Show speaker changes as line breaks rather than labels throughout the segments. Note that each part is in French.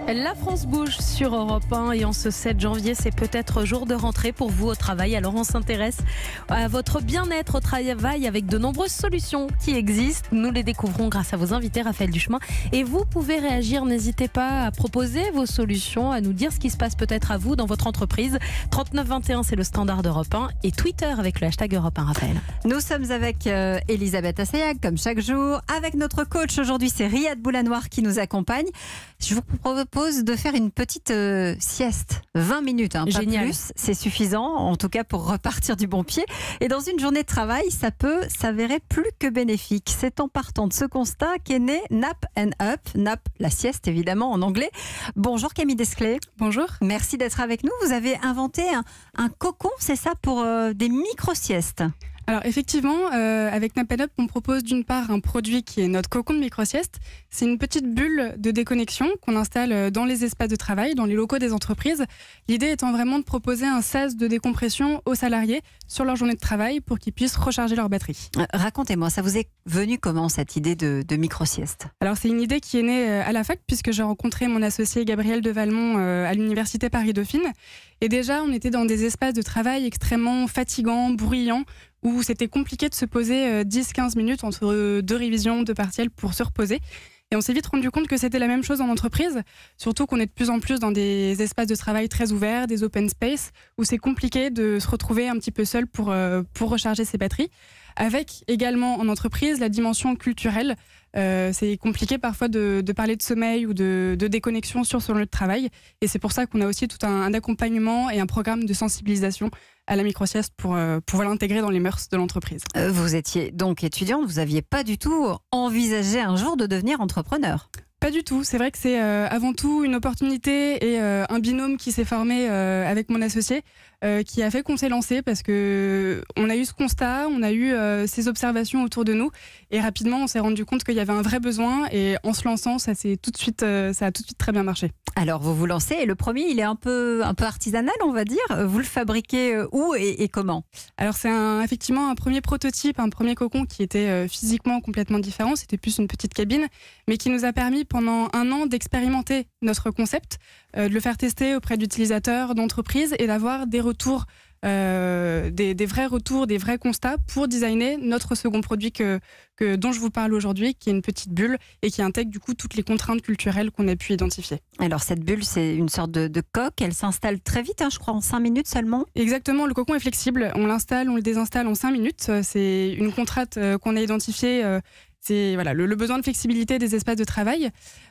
La France bouge sur Europe 1 et en ce 7 janvier, c'est peut-être jour de rentrée pour vous au travail. Alors on s'intéresse à votre bien-être au travail avec de nombreuses solutions qui existent. Nous les découvrons grâce à vos invités, Raphaël Duchemin. Et vous pouvez réagir, n'hésitez pas à proposer vos solutions, à nous dire ce qui se passe peut-être à vous dans votre entreprise. 3921, c'est le standard d'Europe 1 et Twitter avec le hashtag Europe 1, Raphaël.
Nous sommes avec Elisabeth Assayag, comme chaque jour. Avec notre coach aujourd'hui, c'est Riyad Boulanoir qui nous accompagne. Je vous propose de faire une petite sieste, 20 minutes, pas plus, c'est suffisant, en tout cas pour repartir du bon pied. Et dans une journée de travail, ça peut s'avérer plus que bénéfique. C'est en partant de ce constat qu'est né Nap and Up, Nap, la sieste évidemment en anglais. Bonjour Camille Desclés.
Bonjour.
Merci d'être avec nous. Vous avez inventé un cocon, c'est ça, pour des micro-siestes?
Alors effectivement, avec Nap & Up, on propose d'une part un produit qui est notre cocon de micro-sieste. C'est une petite bulle de déconnexion qu'on installe dans les espaces de travail, dans les locaux des entreprises. L'idée étant vraiment de proposer un sas de décompression aux salariés sur leur journée de travail pour qu'ils puissent recharger leur batterie.
Racontez-moi, ça vous est venu comment cette idée de micro-sieste?
Alors c'est une idée qui est née à la fac puisque j'ai rencontré mon associé Gabriel de Valmont à l'université Paris-Dauphine. Et déjà, on était dans des espaces de travail extrêmement fatigants, bruyants, où c'était compliqué de se poser 10-15 minutes entre deux révisions, deux partiels pour se reposer. Et on s'est vite rendu compte que c'était la même chose en entreprise, surtout qu'on est de plus en plus dans des espaces de travail très ouverts, des open space, où c'est compliqué de se retrouver un petit peu seul pour recharger ses batteries. Avec également en entreprise la dimension culturelle. C'est compliqué parfois de parler de sommeil ou de déconnexion sur son lieu de travail. Et c'est pour ça qu'on a aussi tout un accompagnement et un programme de sensibilisation à la micro-sieste pour pouvoir l'intégrer dans les mœurs de l'entreprise.
Vous étiez donc étudiante, vous n'aviez pas du tout envisagé un jour de devenir entrepreneur?
Pas du tout. C'est vrai que c'est avant tout une opportunité et un binôme qui s'est formé avec mon associé qui a fait qu'on s'est lancé parce que on a eu ce constat, on a eu ces observations autour de nous et rapidement on s'est rendu compte qu'il y avait un vrai besoin et en se lançant ça a tout de suite très bien marché. Alors
vous vous lancez et le premier il est un peu artisanal on va dire. Vous le fabriquez où et comment?
Alors c'est effectivement un premier prototype, un premier cocon qui était physiquement complètement différent. C'était plus une petite cabine mais qui nous a permis pendant 1 an d'expérimenter notre concept, de le faire tester auprès d'utilisateurs, d'entreprises et d'avoir des retours, des vrais retours, des vrais constats pour designer notre second produit dont je vous parle aujourd'hui, qui est une petite bulle et qui intègre du coup toutes les contraintes culturelles qu'on a pu identifier.
Alors cette bulle, c'est une sorte de coque, elle s'installe très vite, je crois en 5 minutes seulement.
Exactement, le cocon est flexible, on l'installe, on le désinstalle en 5 minutes. C'est une contrainte qu'on a identifiée. C'est le besoin de flexibilité des espaces de travail.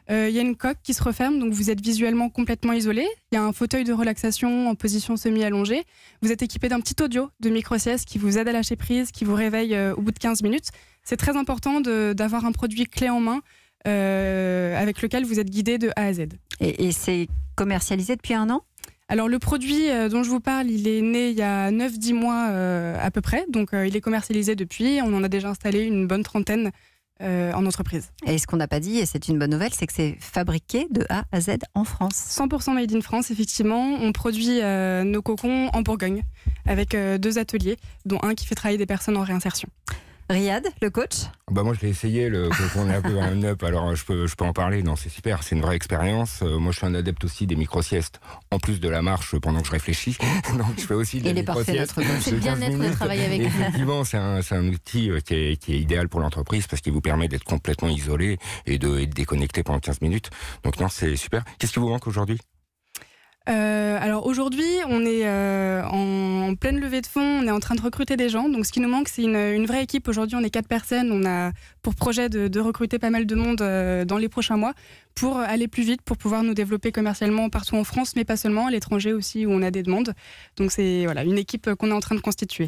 Il y a une coque qui se referme, donc vous êtes visuellement complètement isolé. Il y a un fauteuil de relaxation en position semi-allongée. Vous êtes équipé d'un petit audio de micro-sieste qui vous aide à lâcher prise, qui vous réveille au bout de 15 minutes. C'est très important d'avoir un produit clé en main avec lequel vous êtes guidé de A à Z.
Et c'est commercialisé depuis 1 an ?
Alors le produit dont je vous parle, il est né il y a 9-10 mois à peu près. Donc il est commercialisé depuis. On en a déjà installé une bonne trentaine en entreprise.
Et ce qu'on n'a pas dit, et c'est une bonne nouvelle, c'est que c'est fabriqué de A à Z en France.
100% made in France, effectivement. On produit nos cocons en Bourgogne avec 2 ateliers, dont un qui fait travailler des personnes en réinsertion.
Riyad, le coach?
Moi je l'ai essayé, le cocon est un peu un up, alors je peux en parler, non c'est super, c'est une vraie expérience. Moi je suis un adepte aussi des micro-siestes, en plus de la marche pendant que je réfléchis, donc je fais aussi des micro-siestes.
C'est le bien-être de travailler avec vous.
Effectivement c'est un outil qui est idéal pour l'entreprise parce qu'il vous permet d'être complètement isolé et de déconnecter pendant 15 minutes, donc non c'est super. Qu'est-ce qui vous manque aujourd'hui?
Alors aujourd'hui, on est en pleine levée de fonds, on est en train de recruter des gens. Donc ce qui nous manque, c'est une vraie équipe. Aujourd'hui, on est 4 personnes. On a pour projet de recruter pas mal de monde dans les prochains mois pour aller plus vite, pour pouvoir nous développer commercialement partout en France, mais pas seulement, à l'étranger aussi où on a des demandes. Donc c'est une équipe qu'on est en train de constituer.